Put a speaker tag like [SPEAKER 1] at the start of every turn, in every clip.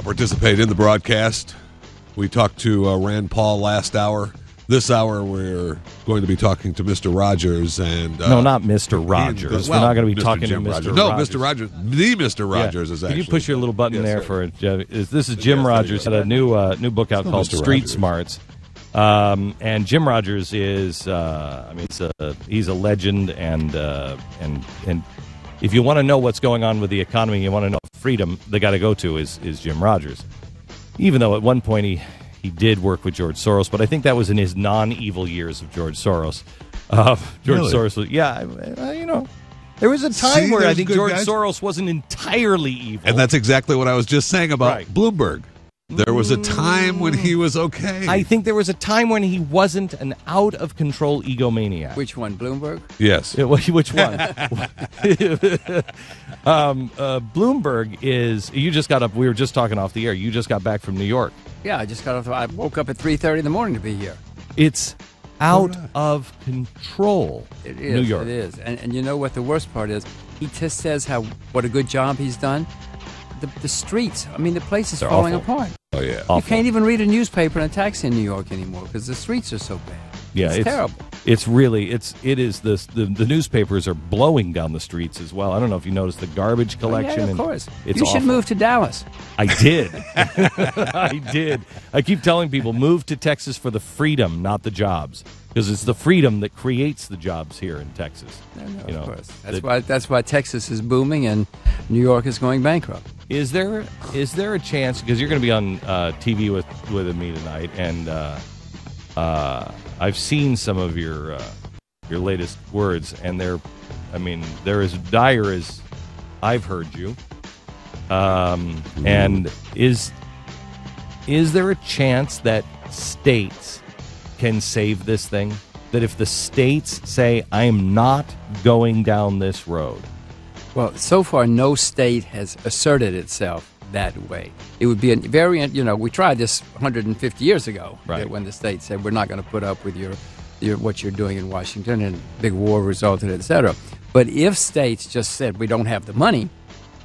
[SPEAKER 1] participate in the broadcast. We talked to Rand Paul last hour. This hour, we're going to be talking to Mr. Rogers. And
[SPEAKER 2] no, not Mr. Rogers. We're not going to be talking to Mr. Rogers.
[SPEAKER 1] No, Mr. Rogers. The Mr. Rogers is actually.
[SPEAKER 2] Can you push your little button there for it? This is Jim Rogers. Had a new book out called Street Smarts. And Jim Rogers is, he's a legend. And if you want to know what's going on with the economy, you want to know freedom, the guy to go to is Jim Rogers. Even though at one point he did work with George Soros, but I think that was in his non-evil years of George Soros. Soros was, there was a time where I think George Soros wasn't entirely evil.
[SPEAKER 1] And that's exactly what I was just saying about Bloomberg. There was a time when he was okay.
[SPEAKER 2] I think there was a time when he wasn't an out-of-control egomaniac.
[SPEAKER 3] Which one, Bloomberg?
[SPEAKER 1] Yes.
[SPEAKER 2] Which one? Bloomberg is, you just got up, we were just talking off the air, you just got back from New York.
[SPEAKER 3] Yeah, I just got off, I woke up at 3:30 in the morning to be here.
[SPEAKER 2] It's out of control.
[SPEAKER 3] It is,
[SPEAKER 2] New York.
[SPEAKER 3] It is. And you know what the worst part is? He just says what a good job he's done. The streets, the place is falling apart.
[SPEAKER 1] Oh, yeah.
[SPEAKER 3] You can't even read a newspaper in a taxi in New York anymore because the streets are so bad.
[SPEAKER 2] Yeah,
[SPEAKER 3] it's terrible.
[SPEAKER 2] It's really, the newspapers are blowing down the streets as well. I don't know if you noticed the garbage collection.
[SPEAKER 3] Oh, yeah, of course.
[SPEAKER 2] It's
[SPEAKER 3] you should move to Dallas.
[SPEAKER 2] I did. I did. I keep telling people, move to Texas for the freedom, not the jobs. Because it's the freedom that creates the jobs here in Texas.
[SPEAKER 3] Of course. That's why Texas is booming and New York is going bankrupt.
[SPEAKER 2] Is there a chance, because you're going to be on TV with me tonight, and I've seen some of your latest words, and they're as dire as I've heard you. And is there a chance that states can save this thing? That if the states say, I am not going down this road?
[SPEAKER 3] Well, so far, no state has asserted itself that way. It would be a very, we tried this 150 years ago,
[SPEAKER 2] right,
[SPEAKER 3] when the state said, we're not going to put up with your what you're doing in Washington, and big war resulted, et cetera. But if states just said, we don't have the money,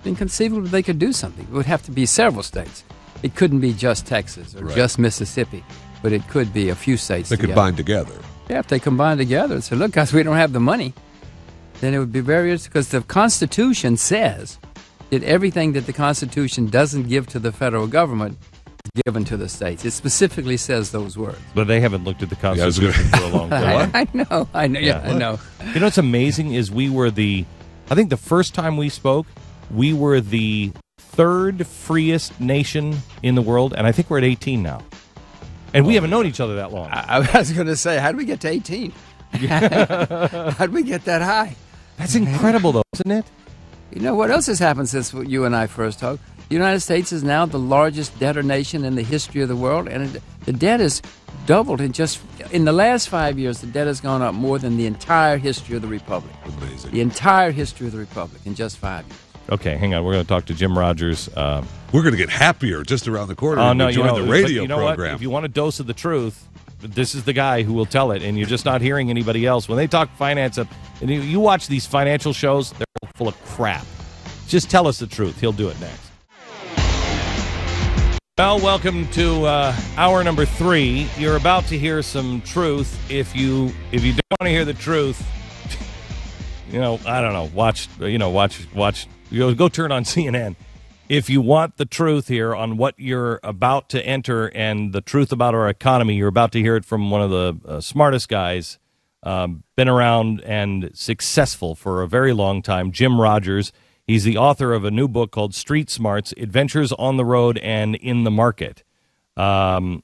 [SPEAKER 3] then conceivably they could do something. It would have to be several states. It couldn't be just Texas or just Mississippi, but it could be a few states
[SPEAKER 1] They could bind together.
[SPEAKER 3] Yeah, if they combine together and say, look, guys, we don't have the money, then it would be very, because the Constitution says that everything that the Constitution doesn't give to the federal government is given to the states. It specifically says those words.
[SPEAKER 2] But they haven't looked at the Constitution for a long time.
[SPEAKER 3] I know. I know.
[SPEAKER 2] You know what's amazing is I think the first time we spoke, we were the third freest nation in the world, and I think we're at 18 now. And we haven't known each other that long.
[SPEAKER 3] I was going to say, how did we get to 18? How did we get that high?
[SPEAKER 2] That's incredible, though, isn't it?
[SPEAKER 3] You know, what else has happened since you and I first talked? The United States is now the largest debtor nation in the history of the world, and the debt has doubled in the last 5 years. The debt has gone up more than the entire history of the Republic.
[SPEAKER 1] Amazing.
[SPEAKER 3] The entire history of the Republic in just 5 years.
[SPEAKER 2] Okay, hang on. We're going to talk to Jim Rogers.
[SPEAKER 1] We're going to get happier just around the corner.
[SPEAKER 2] Oh, no,
[SPEAKER 1] join the radio program.
[SPEAKER 2] What? If you want a dose of the truth, this is the guy who will tell it, and you're just not hearing anybody else. When they talk finance, and you watch these financial shows, they're full of crap. Just tell us the truth. He'll do it next. Well, welcome to hour number 3. You're about to hear some truth. If you don't want to hear the truth, I don't know. Watch. Go turn on CNN. If you want the truth here on what you're about to enter and the truth about our economy, you're about to hear it from one of the smartest guys, been around and successful for a very long time, Jim Rogers. He's the author of a new book called Street Smarts, Adventures on the Road and in the Market. Paul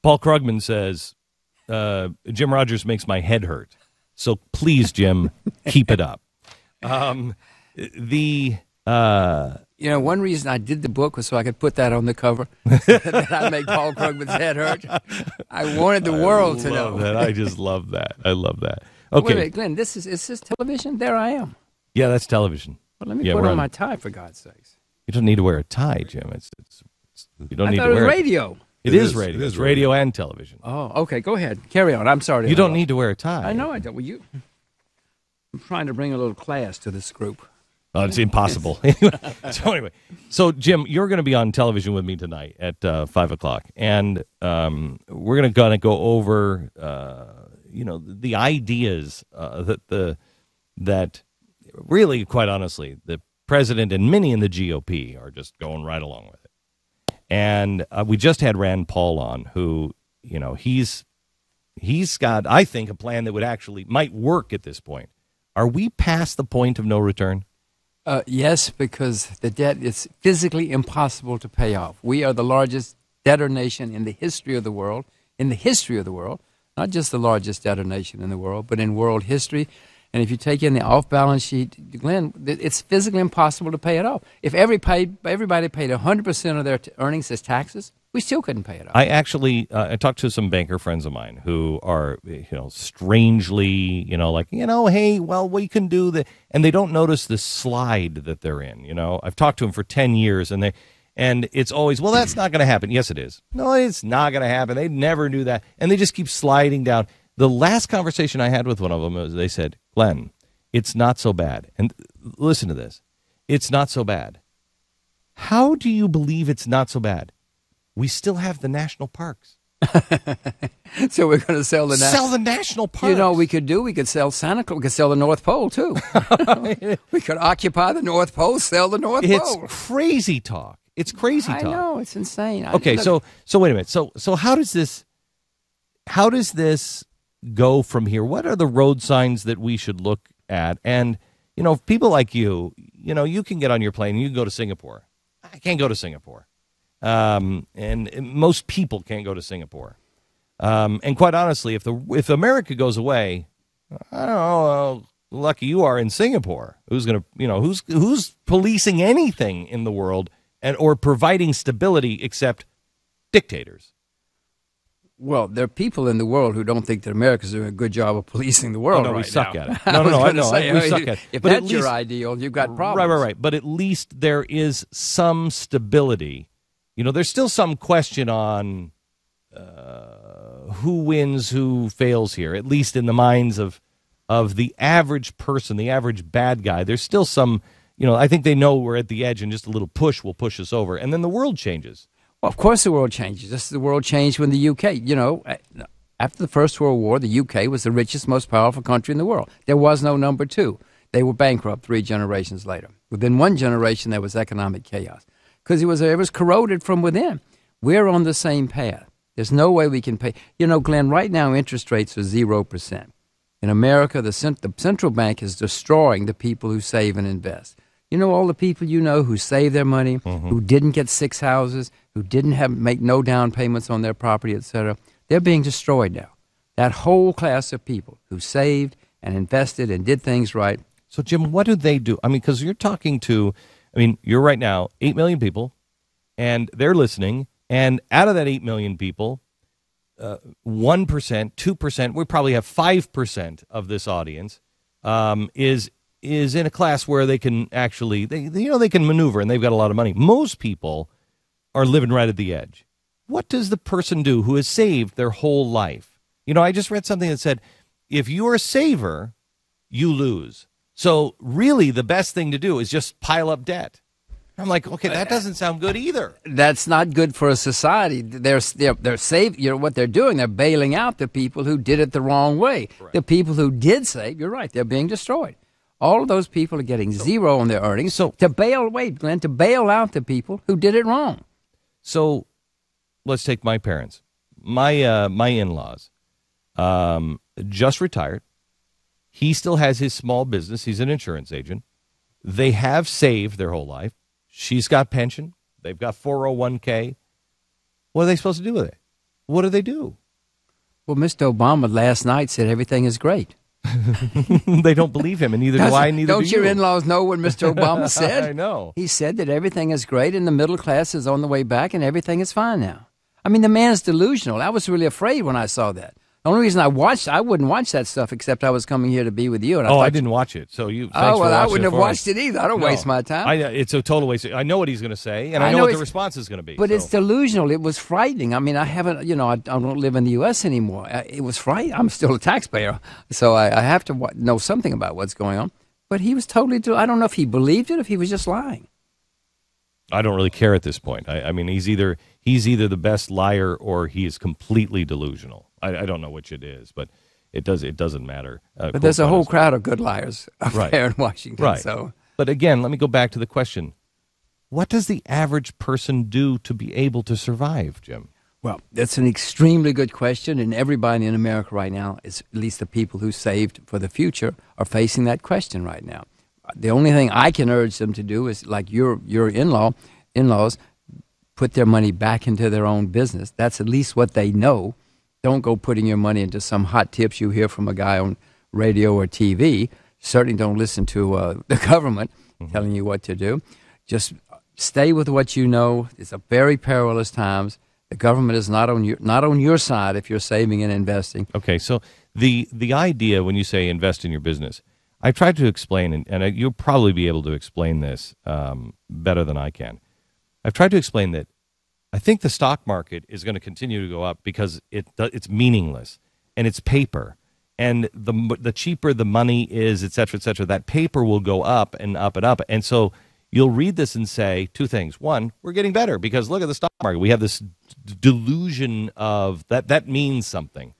[SPEAKER 2] Krugman says, Jim Rogers makes my head hurt. So please, Jim, keep it up.
[SPEAKER 3] One reason I did the book was so I could put that on the cover. That I make Paul Krugman's head hurt. I wanted the world to know.
[SPEAKER 2] That. I just love that. I love that. Okay.
[SPEAKER 3] Wait a minute, Glenn, is this television? There I am.
[SPEAKER 2] Yeah, that's television.
[SPEAKER 3] Well, let me put on my tie, for God's sakes.
[SPEAKER 2] You don't need to wear a tie, Jim. You don't need to wear
[SPEAKER 3] it. Radio.
[SPEAKER 2] It is radio. It's radio and television.
[SPEAKER 3] Oh, okay. Go ahead. Carry on. I'm sorry.
[SPEAKER 2] You don't need to wear a tie.
[SPEAKER 3] I know I don't. I'm trying to bring a little class to this group.
[SPEAKER 2] It's impossible. So Jim, you're going to be on television with me tonight at 5 o'clock, and we're going to go over, the ideas that really, quite honestly, the president and many in the GOP are just going right along with it. And we just had Rand Paul on, who, he's got, I think, a plan that might work at this point. Are we past the point of no return?
[SPEAKER 3] Yes, because the debt is physically impossible to pay off. We are the largest debtor nation in the history of the world. Not just the largest debtor nation in the world, but in world history. And if you take in the off-balance sheet, Glenn, it's physically impossible to pay it off. If everybody paid 100% of their earnings as taxes, we still couldn't pay it off.
[SPEAKER 2] I actually I talked to some banker friends of mine who are, strangely, hey, well, we can do the, and they don't notice the slide that they're in. I've talked to them for 10 years, and it's always, well, that's not going to happen. Yes, it is. No, it's not going to happen. They never do that, and they just keep sliding down. The last conversation I had with one of them was, they said, Glenn, it's not so bad. And listen to this. It's not so bad. How do you believe it's not so bad? We still have the national parks.
[SPEAKER 3] So we're going to sell the
[SPEAKER 2] national parks.
[SPEAKER 3] We could sell Santa Claus. We could sell the North Pole, too. We could occupy the North Pole, sell the North Pole.
[SPEAKER 2] It's crazy talk. I
[SPEAKER 3] know. It's insane.
[SPEAKER 2] Okay, so wait a minute. So how does this go from here? What are the road signs that we should look at? And, people like you can get on your plane and you can go to Singapore. I can't go to Singapore. And most people can't go to Singapore. And quite honestly, if America goes away, I don't know how lucky you are in Singapore. Who's going to, who's policing anything in the world or providing stability except dictators?
[SPEAKER 3] Well, there are people in the world who don't think that America's doing a good job of policing the world.
[SPEAKER 2] Oh, no,
[SPEAKER 3] right
[SPEAKER 2] we suck
[SPEAKER 3] now.
[SPEAKER 2] at it. No, I know. We suck at it.
[SPEAKER 3] If that's your ideal, you've got problems.
[SPEAKER 2] Right. But at least there is some stability. There's still some question on who wins, who fails here, at least in the minds of the average person, the average bad guy. There's still some, I think they know we're at the edge and just a little push will push us over. And then the world changes.
[SPEAKER 3] Well, of course the world changes. Just as the world changed when the UK, after the First World War, the UK was the richest, most powerful country in the world. There was no number two. They were bankrupt 3 generations later. Within 1 generation, there was economic chaos because it was corroded from within. We're on the same path. There's no way we can pay. Glenn, right now interest rates are 0%. In America, the central bank is destroying the people who save and invest. All the people who save their money, who didn't get 6 houses, who didn't make no down payments on their property, etc. They're being destroyed now. That whole class of people who saved and invested and did things right.
[SPEAKER 2] So, Jim, what do they do? I mean, because you're talking to, you're right now 8 million people, and they're listening. And out of that 8 million people, 1%, 2%, we probably have 5% of this audience is in a class where they can actually, they can maneuver and they've got a lot of money. Most people are living right at the edge. What does the person do who has saved their whole life? I just read something that said, if you're a saver, you lose. So really the best thing to do is just pile up debt. I'm like, okay, that doesn't sound good either.
[SPEAKER 3] That's not good for a society. They're saving. What they're doing, they're bailing out the people who did it the wrong way. Right. The people who did save, you're right, they're being destroyed. All of those people are getting zero on their earnings. So to bail out the people who did it wrong.
[SPEAKER 2] So let's take my parents, my in-laws, just retired. He still has his small business. He's an insurance agent. They have saved their whole life. She's got pension. They've got 401k. What are they supposed to do with it? What do they do?
[SPEAKER 3] Well, Mr. Obama last night said everything is great.
[SPEAKER 2] They don't believe him, and neither do I, neither do you.
[SPEAKER 3] Don't your in-laws know what Mr. Obama said?
[SPEAKER 2] I know.
[SPEAKER 3] He said that everything is great, and the middle class is on the way back, and everything is fine now. The man is delusional. I was really afraid when I saw that. The only reason I wouldn't watch that stuff except I was coming here to be with you. And
[SPEAKER 2] I didn't watch it. So you.
[SPEAKER 3] I wouldn't have watched it either. I don't waste my time.
[SPEAKER 2] It's a total waste. I know what he's going to say, and I know what the response is going to be.
[SPEAKER 3] But it's delusional. It was frightening. I haven't. I don't live in the U.S. anymore. It was frightening. I'm still a taxpayer, so I have to know something about what's going on. But he was totally, I don't know if he believed it, if he was just lying.
[SPEAKER 2] I don't really care at this point. I mean, he's either the best liar or he is completely delusional. I don't know which it is, but it doesn't matter.
[SPEAKER 3] But there's a whole crowd of good liars up there in Washington.
[SPEAKER 2] Right.
[SPEAKER 3] So.
[SPEAKER 2] But again, let me go back to the question. What does the average person do to be able to survive, Jim?
[SPEAKER 3] Well, that's an extremely good question, and everybody in America right now, at least the people who saved for the future, are facing that question right now. The only thing I can urge them to do is, like your in-laws, put their money back into their own business. That's at least what they know. Don't go putting your money into some hot tips you hear from a guy on radio or TV. Certainly don't listen to the government telling you what to do. Just stay with what you know. It's a very perilous times. The government is not on your side if you're saving and investing.
[SPEAKER 2] Okay, so the idea when you say invest in your business, I tried to explain, and you'll probably be able to explain this better than I can. I've tried to explain that I think the stock market is going to continue to go up because it's meaningless and it's paper. And the cheaper the money is, et cetera, that paper will go up and up and up. And so you'll read this and say two things. One, we're getting better because look at the stock market. We have this delusion of that means something.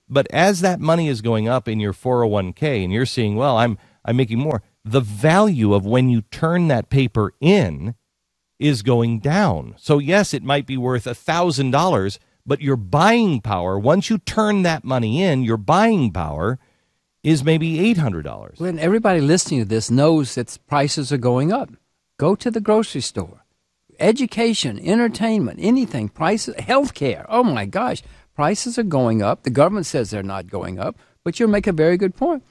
[SPEAKER 2] But as that money is going up in your 401k and you're seeing, well, I'm making more, the value of when you turn that paper in is going down. So yes, it might be worth $1,000, but your buying power, once you turn that money in, your buying power is maybe $800.
[SPEAKER 3] When everybody listening to this knows that prices are going up, go to the grocery store. Education, entertainment, anything, prices, healthcare. Oh my gosh, prices are going up. The government says they're not going up, but you'll make a very good point.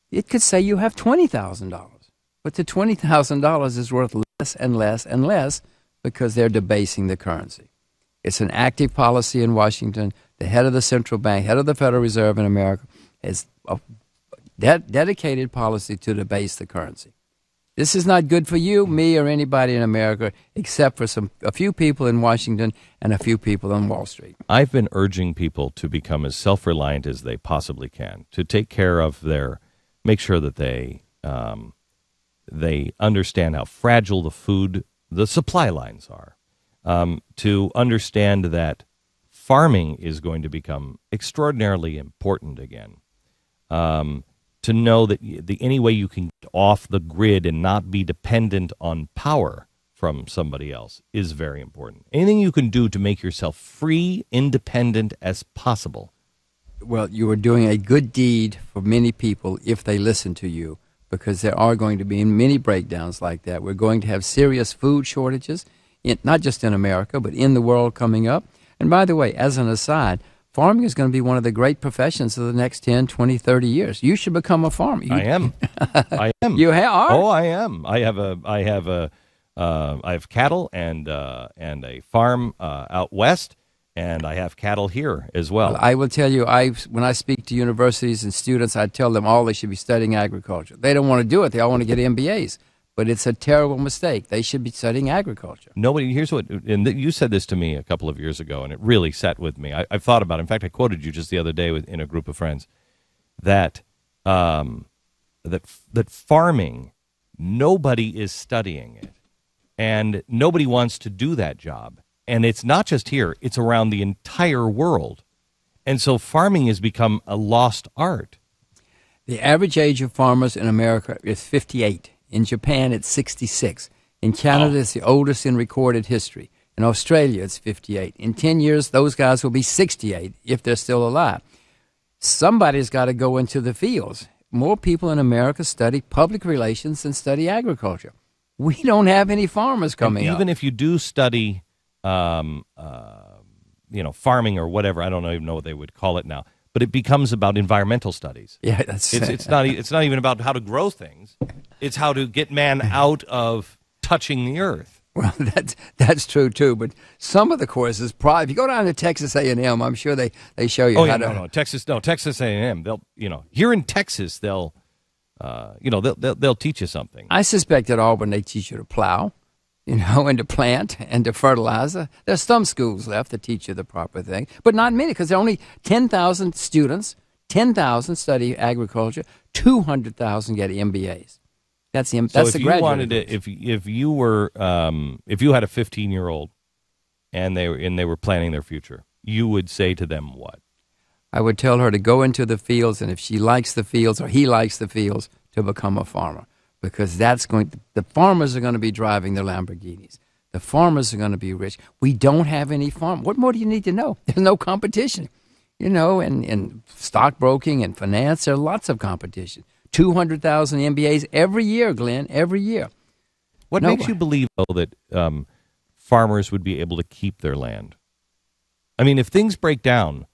[SPEAKER 3] It could say you have $20,000, but the $20,000 is worth less and less and less because they're debasing the currency. It's an active policy in Washington. The head of the central bank, head of the Federal Reserve in America, has a dedicated policy to debase the currency. This is not good for you, me, or anybody in America, except for a few people in Washington and a few people on Wall Street.
[SPEAKER 2] I've been urging people to become as self-reliant as they possibly can, to take care of make sure that they understand how fragile the supply lines are, to understand that farming is going to become extraordinarily important again. To know that any way you can get off the grid and not be dependent on power from somebody else is very important. Anything you can do to make yourself free, independent as possible.
[SPEAKER 3] Well, you are doing a good deed for many people if they listen to you, because there are going to be many breakdowns like that. We're going to have serious food shortages, not just in America, but in the world coming up. And by the way, as an aside, farming is going to be one of the great professions of the next 10, 20, 30 years. You should become a farmer.
[SPEAKER 2] I am. I am.
[SPEAKER 3] You are?
[SPEAKER 2] Oh, I am. I have cattle and a farm out west, and I have cattle here as well.
[SPEAKER 3] I will tell you, when I speak to universities and students, I tell them all they should be studying agriculture. They don't want to do it. They all want to get MBAs. But it's a terrible mistake. They should be studying agriculture.
[SPEAKER 2] Here's what, and you said this to me a couple of years ago, and it really sat with me. I've thought about it. In fact, I quoted you just the other day in a group of friends that farming, nobody is studying it, and nobody wants to do that job. And it's not just here; it's around the entire world. And so, farming has become a lost art.
[SPEAKER 3] The average age of farmers in America is 58. In Japan, it's 66. In Canada, it's the oldest in recorded history. In Australia, it's 58. In 10 years, those guys will be 68 if they're still alive. Somebody's got to go into the fields. More people in America study public relations than study agriculture. We don't have any farmers coming up.
[SPEAKER 2] Even if you do study, farming or whatever, I don't even know what they would call it now. But it becomes about environmental studies.
[SPEAKER 3] Yeah,
[SPEAKER 2] it's not even about how to grow things. It's how to get man out of touching the earth.
[SPEAKER 3] Well, that's true too. But some of the courses, if you go down to Texas A&M, I'm sure they show you how to.
[SPEAKER 2] Texas A&M. They'll here in Texas they'll teach you something.
[SPEAKER 3] I suspect at Auburn they teach you to plow, and to plant and to fertilizer. There's some schools left that teach you the proper thing, but not many because there are only 10,000 students 10,000 study agriculture, 200,000 get MBAs. That's the
[SPEAKER 2] So if
[SPEAKER 3] the
[SPEAKER 2] you
[SPEAKER 3] graduate.
[SPEAKER 2] wanted to, if you were if you had a 15-year-old and they were planning their future, you would say to them what?
[SPEAKER 3] I would tell her to go into the fields, and if she likes the fields or he likes the fields, to become a farmer, because the farmers are going to be driving the Lamborghinis. The farmers are going to be rich. We don't have any farm. What more do you need to know? There's no competition. In stockbroking and finance, there are lots of competition. 200,000 MBAs every year, Glenn, every year.
[SPEAKER 2] What makes you believe, though, that farmers would be able to keep their land? I mean, if things break down,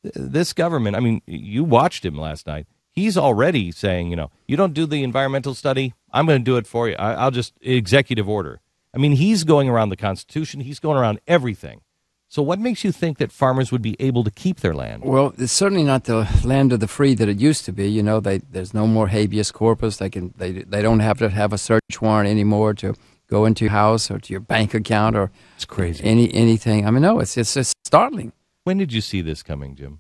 [SPEAKER 2] this government, I mean, you watched him last night. He's already saying, you don't do the environmental study, I'm going to do it for you. I'll just executive order. I mean, he's going around the Constitution. He's going around everything. So what makes you think that farmers would be able to keep their land?
[SPEAKER 3] Well, it's certainly not the land of the free that it used to be. There's no more habeas corpus. They don't have to have a search warrant anymore to go into your house or to your bank account or
[SPEAKER 2] it's crazy.
[SPEAKER 3] Anything. I mean, no, it's just startling.
[SPEAKER 2] When did you see this coming, Jim?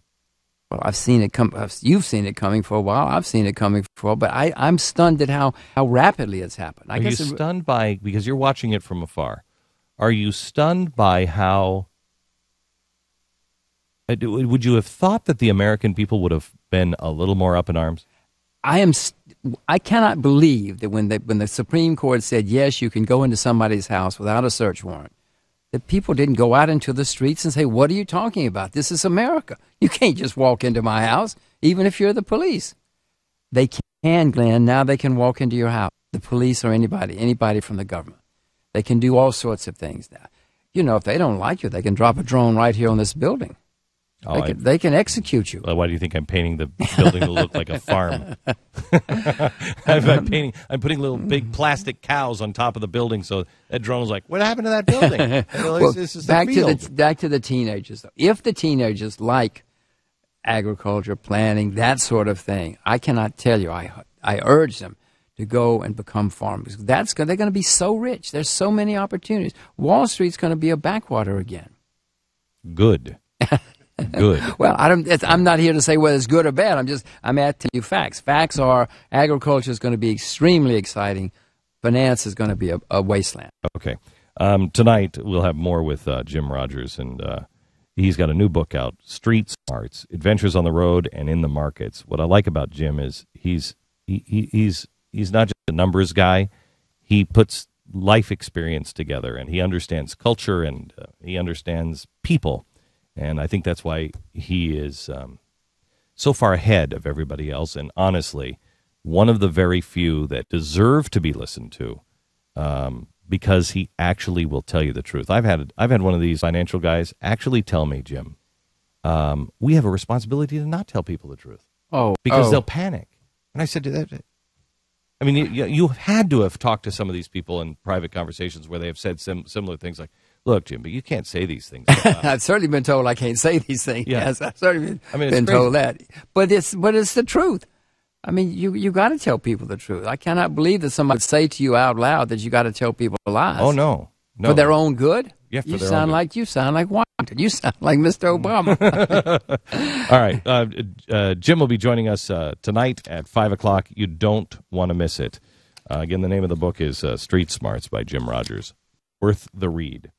[SPEAKER 3] Well, I've seen it come. You've seen it coming for a while. I've seen it coming for a while. But I'm stunned at how rapidly it's happened.
[SPEAKER 2] Are you stunned by, because you're watching it from afar, are you stunned by how, would you have thought that the American people would have been a little more up in arms?
[SPEAKER 3] I cannot believe that when the Supreme Court said, yes, you can go into somebody's house without a search warrant, that people didn't go out into the streets and say, what are you talking about? This is America. You can't just walk into my house, even if you're the police. They can, Glenn. Now they can walk into your house, the police or anybody from the government. They can do all sorts of things now. If they don't like you, they can drop a drone right here on this building. They can execute you.
[SPEAKER 2] Why do you think I'm painting the building to look like a farm? I'm putting little big plastic cows on top of the building, so that drone is like, what happened to that building?
[SPEAKER 3] Well,
[SPEAKER 2] this is
[SPEAKER 3] back
[SPEAKER 2] the
[SPEAKER 3] to the teenagers, though. If the teenagers like agriculture, planning, that sort of thing, I cannot tell you. I urge them to go and become farmers. They're going to be so rich. There's so many opportunities. Wall Street's going to be a backwater again.
[SPEAKER 2] Good. Good.
[SPEAKER 3] Well, I'm not here to say whether it's good or bad. I'm asking you facts. Facts are agriculture is going to be extremely exciting. Finance is going to be a wasteland.
[SPEAKER 2] Okay. Tonight we'll have more with Jim Rogers, and he's got a new book out, Street Smarts: Adventures on the Road and in the Markets. What I like about Jim is he's not just a numbers guy. He puts life experience together, and he understands culture, and he understands people. And I think that's why he is so far ahead of everybody else. And honestly, one of the very few that deserve to be listened to, because he actually will tell you the truth. I've had one of these financial guys actually tell me, Jim, we have a responsibility to not tell people the truth. Because they'll panic. And I said to that, I mean, you had to have talked to some of these people in private conversations where they have said similar things like, look, Jim, but you can't say these things.
[SPEAKER 3] I've certainly been told I can't say these things.
[SPEAKER 2] Yeah.
[SPEAKER 3] Yes, I've certainly been told that. But it's the truth. I mean, you got to tell people the truth. I cannot believe that somebody would say to you out loud that you got to tell people lies.
[SPEAKER 2] Oh, no.
[SPEAKER 3] For their own good?
[SPEAKER 2] Yeah, for
[SPEAKER 3] you
[SPEAKER 2] their
[SPEAKER 3] sound
[SPEAKER 2] own
[SPEAKER 3] like
[SPEAKER 2] good.
[SPEAKER 3] You sound like Washington. You sound like Mr. Obama.
[SPEAKER 2] All right. Jim will be joining us tonight at 5 o'clock. You don't want to miss it. Again, the name of the book is Street Smarts by Jim Rogers. Worth the read.